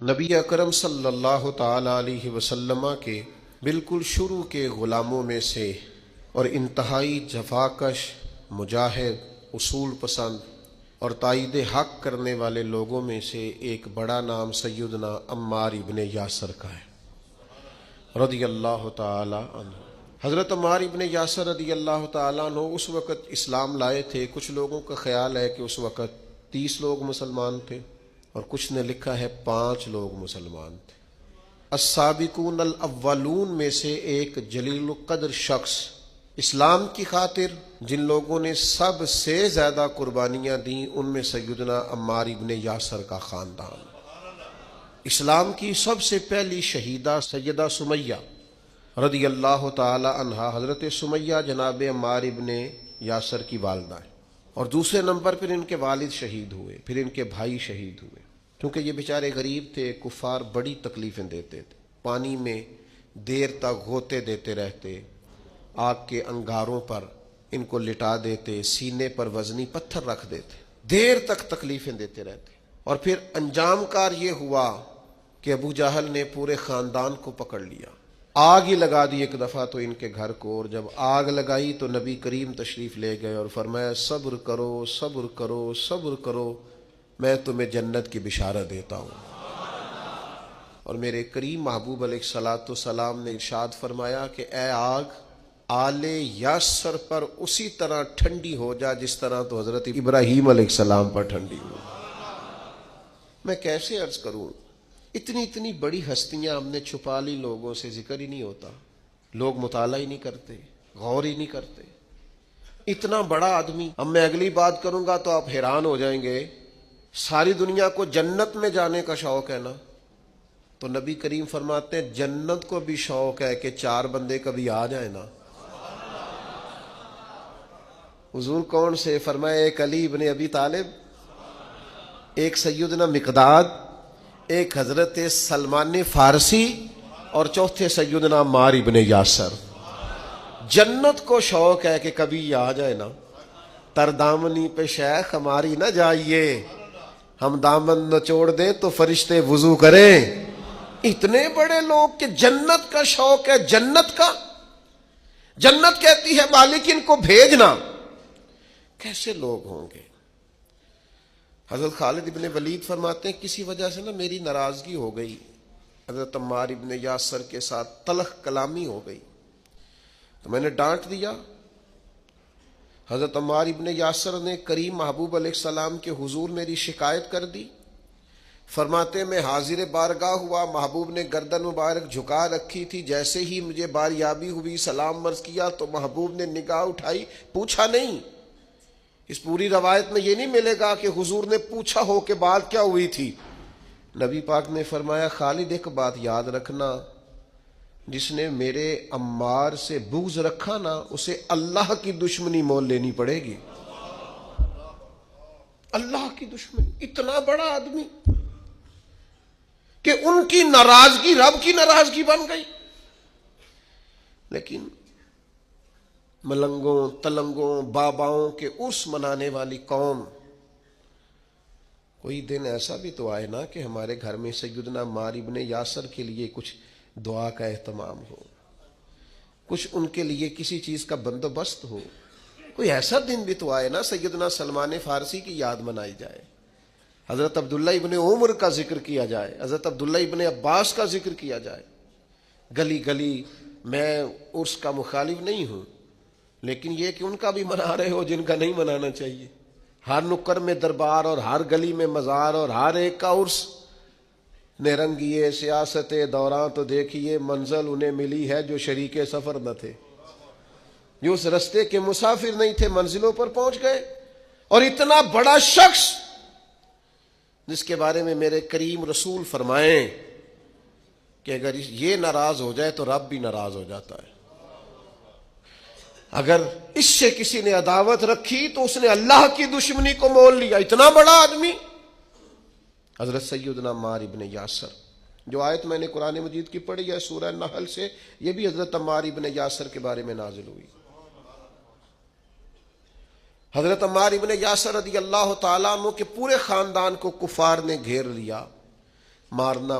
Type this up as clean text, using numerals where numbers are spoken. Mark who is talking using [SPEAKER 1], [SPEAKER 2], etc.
[SPEAKER 1] نبی اکرم صلی اللہ تعالی علیہ وسلم کے بالکل شروع کے غلاموں میں سے اور انتہائی جفاکش، مجاہد، اصول پسند اور تائید حق کرنے والے لوگوں میں سے ایک بڑا نام سیدنا عمار ابن یاسر کا ہے رضی اللہ تعالی عنہ۔ حضرت عمار ابن یاسر رضی اللہ تعالیٰ عنہ اس وقت اسلام لائے تھے۔ کچھ لوگوں کا خیال ہے کہ اس وقت 30 لوگ مسلمان تھے اور کچھ نے لکھا ہے 5 لوگ مسلمان تھے۔ السابقون الاولون میں سے ایک جلیل القدر شخص، اسلام کی خاطر جن لوگوں نے سب سے زیادہ قربانیاں دیں ان میں سیدنا عمار ابن یاسر کا خاندان۔ اسلام کی سب سے پہلی شہیدہ سیدہ سمیہ رضی اللہ تعالی عنہا، حضرت سمیہ جناب عمار ابن یاسر کی والدہ ہیں، اور دوسرے نمبر پر ان کے والد شہید ہوئے، پھر ان کے بھائی شہید ہوئے، کیونکہ یہ بیچارے غریب تھے۔ کفار بڑی تکلیفیں دیتے تھے، پانی میں دیر تک غوطے دیتے رہتے، آگ کے انگاروں پر ان کو لٹا دیتے، سینے پر وزنی پتھر رکھ دیتے، دیر تک تکلیفیں دیتے رہتے، اور پھر انجام کار یہ ہوا کہ ابو جہل نے پورے خاندان کو پکڑ لیا، آگ ہی لگا دی ایک دفعہ تو ان کے گھر کو، اور جب آگ لگائی تو نبی کریم تشریف لے گئے اور فرمایا صبر کرو صبر کرو صبر کرو، میں تمہیں جنت کی بشارت دیتا ہوں۔ اور میرے کریم محبوب علیہ الصلوۃ والسلام نے ارشاد فرمایا کہ اے آگ، آل یاسر پر اسی طرح ٹھنڈی ہو جا جس طرح تو حضرت ابراہیم علیہ السلام پر ٹھنڈی ہو۔ میں کیسے عرض کروں، اتنی بڑی ہستیاں ہم نے چھپا لی، لوگوں سے ذکر ہی نہیں ہوتا، لوگ مطالعہ ہی نہیں کرتے، غور ہی نہیں کرتے۔ اتنا بڑا آدمی، اب میں اگلی بات کروں گا تو آپ حیران ہو جائیں گے، ساری دنیا کو جنت میں جانے کا شوق ہے نا، تو نبی کریم فرماتے ہیں جنت کو بھی شوق ہے کہ 4 بندے کبھی آ جائیں نا۔ حضور کون سے؟ فرمایا ایک علی ابن ابی طالب، ایک سیدنا مقداد، ایک حضرت سلمان فارسی، اور چوتھے سیدنا عمار ابن یاسر۔ جنت کو شوق ہے کہ کبھی آ جائے نا۔ تر دامنی پہ شیخ ہماری نہ جائیے، ہم دامن نچوڑ دیں تو فرشتے وضو کریں۔ اتنے بڑے لوگ کہ جنت کا شوق ہے، جنت کا۔ جنت کہتی ہے مالک ان کو بھیجنا۔ کیسے لوگ ہوں گے؟ حضرت خالد ابن ولید فرماتے ہیں کسی وجہ سے نا میری ناراضگی ہو گئی، حضرت عمار ابن یاسر کے ساتھ تلخ کلامی ہو گئی تو میں نے ڈانٹ دیا۔ حضرت عمار ابن یاسر نے کریم محبوب علیہ السلام کے حضور میری شکایت کر دی۔ فرماتے میں حاضر بارگاہ ہوا، محبوب نے گردن مبارک جھکا رکھی تھی، جیسے ہی مجھے باریابی ہوئی سلام عرض کیا تو محبوب نے نگاہ اٹھائی، پوچھا نہیں۔ اس پوری روایت میں یہ نہیں ملے گا کہ حضور نے پوچھا ہو کہ بات کیا ہوئی تھی۔ نبی پاک نے فرمایا خالد ایک بات یاد رکھنا، جس نے میرے عمار سے بغض رکھا نا اسے اللہ کی دشمنی مول لینی پڑے گی۔ اللہ کی دشمنی، اتنا بڑا آدمی کہ ان کی ناراضگی رب کی ناراضگی بن گئی۔ لیکن ملنگوں تلنگوں باباؤں کے عرس منانے والی قوم، کوئی دن ایسا بھی تو آئے نا کہ ہمارے گھر میں سیدنا عمار ابن یاسر کے لیے کچھ دعا کا اہتمام ہو، کچھ ان کے لیے کسی چیز کا بندوبست ہو۔ کوئی ایسا دن بھی تو آئے نا سیدنا سلمان فارسی کی یاد منائی جائے، حضرت عبداللہ ابن عمر کا ذکر کیا جائے، حضرت عبداللہ ابن عباس کا ذکر کیا جائے۔ گلی گلی میں عرس کا مخالف نہیں ہوں، لیکن یہ کہ ان کا بھی منا رہے ہو جن کا نہیں منانا چاہیے۔ ہر نکڑ میں دربار اور ہر گلی میں مزار اور ہر ایک کا عرس۔ نرنگیے سیاست دوران تو دیکھیے منزل انہیں ملی ہے جو شریک سفر نہ تھے، جو اس رستے کے مسافر نہیں تھے، منزلوں پر پہنچ گئے۔ اور اتنا بڑا شخص جس کے بارے میں میرے کریم رسول فرمائیں کہ اگر یہ ناراض ہو جائے تو رب بھی ناراض ہو جاتا ہے۔ اگر اس سے کسی نے عداوت رکھی تو اس نے اللہ کی دشمنی کو مول لیا۔ اتنا بڑا آدمی حضرت سیدنا عمار ابن یاسر۔ جو آیت میں نے قرآن مجید کی پڑھی ہے سورہ نحل سے، یہ بھی حضرت عمار ابن یاسر کے بارے میں نازل ہوئی۔ حضرت عمار ابن یاسر رضی اللہ تعالیٰ عنہ کے پورے خاندان کو کفار نے گھیر لیا، مارنا